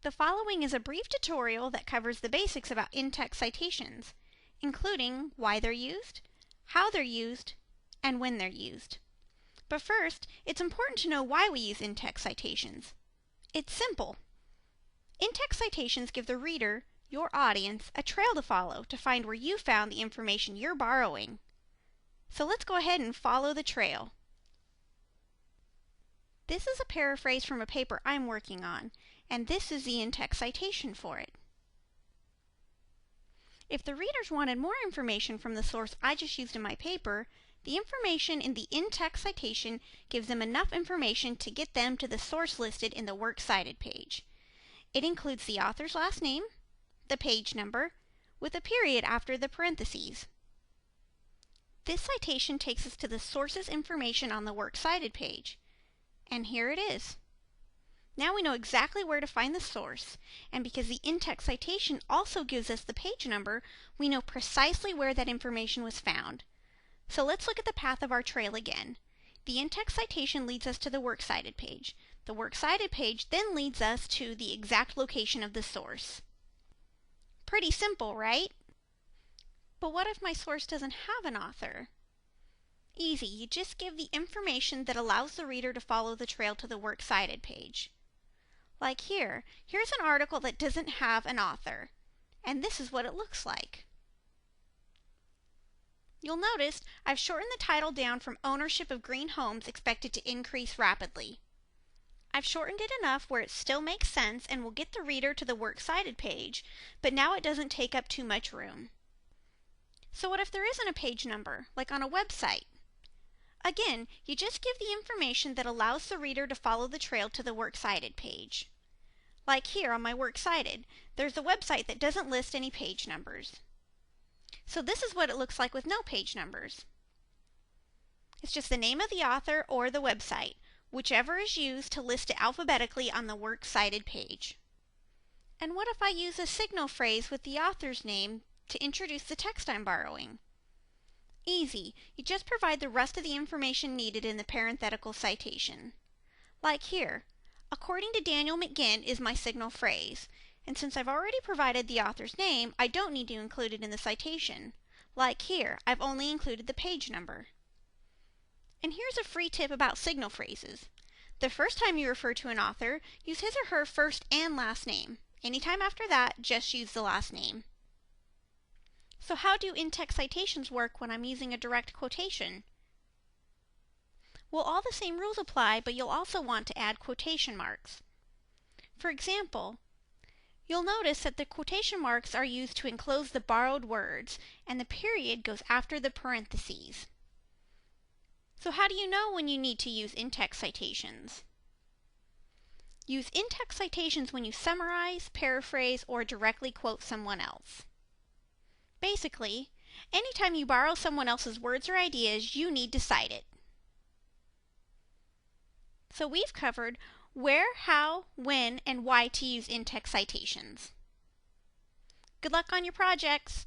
The following is a brief tutorial that covers the basics about in-text citations, including why they're used, how they're used, and when they're used. But first, it's important to know why we use in-text citations. It's simple. In-text citations give the reader, your audience, a trail to follow to find where you found the information you're borrowing. So let's go ahead and follow the trail. This is a paraphrase from a paper I'm working on, and this is the in-text citation for it. If the readers wanted more information from the source I just used in my paper, the information in the in-text citation gives them enough information to get them to the source listed in the Works Cited page. It includes the author's last name, the page number, with a period after the parentheses. This citation takes us to the source's information on the Works Cited page. And here it is. Now we know exactly where to find the source, and because the in-text citation also gives us the page number, we know precisely where that information was found. So let's look at the path of our trail again. The in-text citation leads us to the Works Cited page. The Works Cited page then leads us to the exact location of the source. Pretty simple, right? But what if my source doesn't have an author? Easy, you just give the information that allows the reader to follow the trail to the Works Cited page. Like here's an article that doesn't have an author, and this is what it looks like. You'll notice I've shortened the title down from Ownership of Green Homes Expected to Increase Rapidly. I've shortened it enough where it still makes sense and will get the reader to the Works Cited page, but now it doesn't take up too much room. So what if there isn't a page number, like on a website? Again, you just give the information that allows the reader to follow the trail to the Works Cited page. Like here on my Works Cited, there's a website that doesn't list any page numbers. So this is what it looks like with no page numbers. It's just the name of the author or the website, whichever is used to list it alphabetically on the Works Cited page. And what if I use a signal phrase with the author's name to introduce the text I'm borrowing? Easy, you just provide the rest of the information needed in the parenthetical citation. Like here, according to Daniel McGinn is my signal phrase, and since I've already provided the author's name, I don't need to include it in the citation. Like here, I've only included the page number. And here's a free tip about signal phrases. The first time you refer to an author, use his or her first and last name. Anytime after that, just use the last name. So how do in-text citations work when I'm using a direct quotation? Well, all the same rules apply, but you'll also want to add quotation marks. For example, you'll notice that the quotation marks are used to enclose the borrowed words, and the period goes after the parentheses. So how do you know when you need to use in-text citations? Use in-text citations when you summarize, paraphrase, or directly quote someone else. Basically, anytime you borrow someone else's words or ideas, you need to cite it. So we've covered where, how, when, and why to use in-text citations. Good luck on your projects!